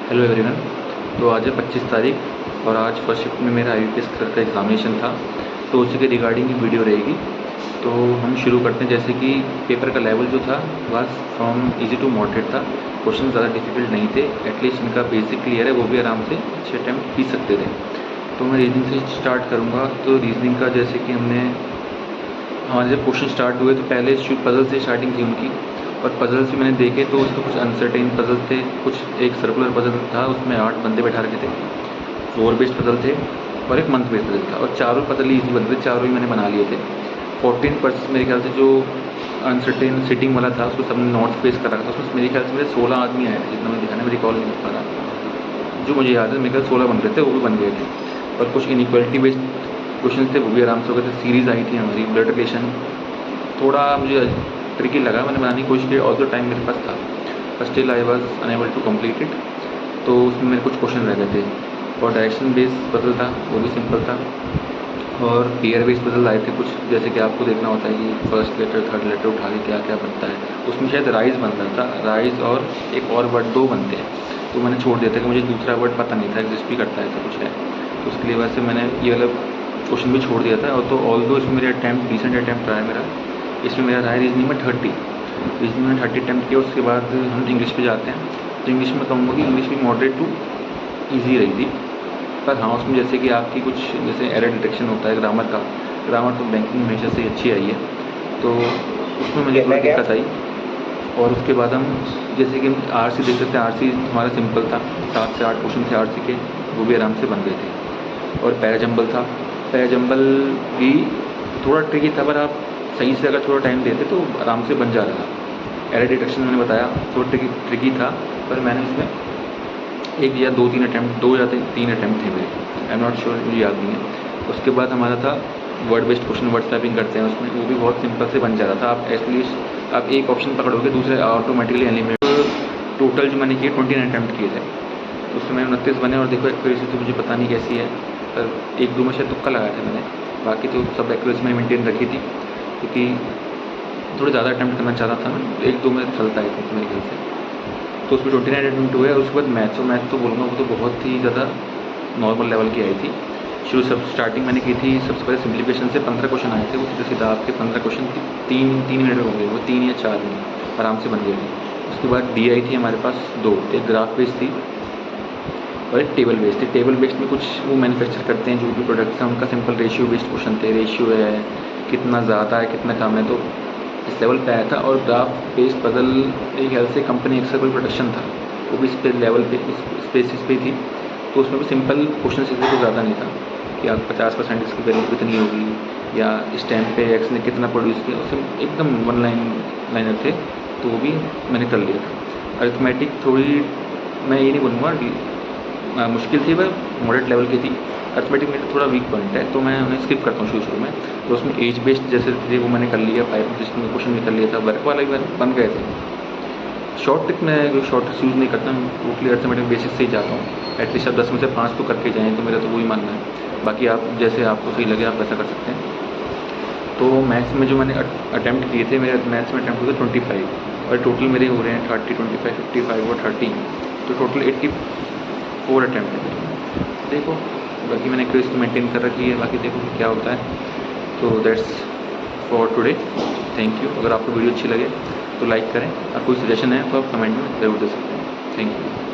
Hello everyone. तो आज है 25 तारीख और आज फर्स्ट शिफ्ट में मेरा IBPS क्लर्क का एग्ज़ामिनेशन था, तो उसी के रिगार्डिंग ही वीडियो रहेगी। तो हम शुरू करते हैं। जैसे कि पेपर का लेवल जो था वह फ्रॉम इजी टू मॉडरेट था। क्वेश्चन ज़्यादा डिफिकल्ट नहीं थे, एटलीस्ट इनका बेसिक क्लियर है, वो भी आराम से अच्छे अटैम्प्ट की सकते थे। तो मैं रीजनिंग से स्टार्ट करूँगा। तो रीजनिंग का जैसे कि हमारे जब क्वेश्चन स्टार्ट हुए तो पहले पज़ल से स्टार्टिंग थी उनकी, और पज़ल्स भी मैंने देखे तो उसमें कुछ अनसर्टेन पज़ल थे। कुछ एक सर्कुलर पज़ल था, उसमें 8 बंदे बैठा रखे थे, 4 बेस्ड पज़ल थे और एक मंथ बेस्ड पज़ल था, और चारों पज़ल ही ईजी बन थे, चारों ही मैंने बना लिए थे। 14% मेरे ख्याल से जो अनसर्टेन सिटिंग वाला था उसको सबने नॉर्थ फेस कर रखा था, उसमें मेरे ख्याल से मेरे 16 आदमी आए थे, जितना मैं ध्यान में रिकॉल नहीं कर पा रहा। जो मुझे याद है मेरे ख्याल 16 बन रहे थे, वो भी बन गए थे। और कुछ इनइक्वालिटी बेस्ड क्वेश्चन थे, वो भी आराम से हो गए थे। सीरीज़ आई थी हमारी ब्लड रिलेशन, थोड़ा मुझे ट्रिकी लगा, मैंने बनाने की कोशिश की, ऑल द टाइम मेरे पास था, but still I was unable to complete it. तो उसमें मेरे कुछ क्वेश्चन रह गए थे। और डायरेक्शन बेस्ड पजल था, वो भी सिंपल था। और पेयर बेस्ड पजल आए थे कुछ, जैसे कि आपको देखना होता है कि फर्स्ट लेटर थर्ड लेटर उठा के क्या क्या बनता है। उसमें शायद राइज बन रहा था, राइज और एक और वर्ड, 2 बनते हैं। तो मैंने छोड़ दिया था कि मुझे दूसरा वर्ड पता नहीं था, एग्जिस्ट भी करता है ऐसा कुछ है, तो उसके लिए वैसे मैंने ये वाला क्वेश्चन भी छोड़ दिया था। और तो ऑल दो इसमें मेरे अटैम्प्ट डिसेंट अटैम्प्ट रहा है मेरा। इसमें मेरा रहा है रीजनिंग में 30, रीजनिंग में 30 अटैम्प्ट किया। उसके बाद हम इंग्लिश पे जाते हैं। तो इंग्लिश में कहूँगा कि इंग्लिश भी मॉडरेट टू ईजी रही थी। पर हाँ, उसमें जैसे कि आपकी कुछ जैसे एरर डिटेक्शन होता है ग्रामर का, ग्रामर तो बैंकिंग में हमेशा से अच्छी आई है, तो उसमें मुझे थोड़ी दिक्कत आई। और उसके बाद हम जैसे कि हम RC देख सकते हैं, RC हमारा सिंपल था, 7 से 8 क्वेश्चन थे RC के, वो भी आराम से बन गए थे। और पैराजंबल था, पैराजंबल भी थोड़ा ट्रिकी था, पर आप सही से अगर थोड़ा टाइम देते तो आराम से बन जा रहा था। एरर डिटेक्शन मैंने बताया थोड़ा ट्रिकी था, पर मैंने इसमें 1 या 2-3 अटैम्प्ट, 2 या 3 अटैम्प्ट थे मेरे, आई एम नॉट श्योर, मुझे याद नहीं है। उसके बाद हमारा था word based question, word swapping करते हैं उसमें, वो भी बहुत सिंपल से बन जा रहा था। आप एटलीस्ट आप एक ऑप्शन पकड़ोगे, दूसरे ऑटोमेटिकली एलिमिनेट। टोटल जो मैंने किए 29 अटैम्प्ट किए थे, उसमें 29 बने। और देखो एक्यूरेसी तो मुझे पता नहीं कैसी है, पर 1-2 में शायद तुक्का लगाया था मैंने, बाकी तो सब एक्यूरेसी में मेंटेन रखी थी, क्योंकि थोड़े ज़्यादा अटैम्प्ट करना चाहता था मैं, 1-2 में चलता है मेरे ख्याल से। तो उसमें 29 अटैम्प्ट हुए। और उसके बाद मैथ तो बोलूँगा वो तो बहुत ही ज़्यादा नॉर्मल लेवल की आई थी। स्टार्टिंग मैंने की थी, सबसे पहले सिम्प्लीफिकेशन से 15 क्वेश्चन आए थे, वो सीधा सीधा आपके 15 क्वेश्चन 3 मिनट में हो गए, वो 3 या 4 मिनट आराम से बन गए थे। उसके बाद डी आई थी हमारे पास 2, एक ग्राफ बेस्ड थी और एक टेबल बेस्ड थी। टेबल बेस्ड में कुछ वो मैन्युफैक्चर करते हैं जो भी प्रोडक्ट्स हैं उनका सिंपल रेशियो बेस्ड क्वेश्चन थे, रेशियो है कितना ज़्यादा है कितना कम है, तो इस लेवल पे आया था। और ग्राफ बेस्ड पजल मेरे ख्याल से कंपनी एक्सेल कोई प्रोडक्शन था, वो भी इस पे लेवल पे इस बेसिस पे थी। तो उसमें भी सिंपल क्वेश्चन से कुछ ज़्यादा नहीं था कि आप 50% इसकी वैल्यू कितनी होगी, या इस टाइम पे एक्स ने कितना प्रोड्यूस किया, उसमें एकदम 1 लाइनर थे, तो वो भी मैंने कर लिया था। अरिथमेटिक थोड़ी, मैं ये नहीं बोलूँगा मुश्किल थी, वह मॉडरेट लेवल की थी। अरिथमेटिक में थोड़ा वीक पॉइंट है, तो मैं उन्हें स्किप करता हूँ शुरू में। तो उसमें एज बेस्ड जैसे थे वो मैंने कर लिया, 5 जिसमें क्वेश्चन भी कर लिया था, वर्क वाला भी बन गए थे। शॉर्ट ट्रिक में शॉर्ट ट्रिक्स यूज़ नहीं करता, मैं टोटली अरिथमेटिक बेसिक से ही जाता हूँ। एटलीस्ट आप 10 में से 5 तो करके जाएँ, तो मेरा तो वही मानना है। बाकी आप जैसे आपको सही लगे आप वैसा कर सकते हैं। तो मैथ्स में जो मैंने अटैम्प्ट किए थे, मेरे मैथ्स में अटैम्प्ट हुए थे 25, और टोटल मेरे हो रहे हैं 30, 25, 55 और 30, तो टोटल 84 अटैम्प्ट है मेरे। देखो बाकी मैंने एक्यूरेसी मेंटेन कर रखी है, बाकी देखो क्या होता है। तो that's for today, thank you. अगर आपको वीडियो अच्छी लगे तो लाइक करें, और कोई सजेशन है तो आप कमेंट में ज़रूर दे सकते हैं। Thank you.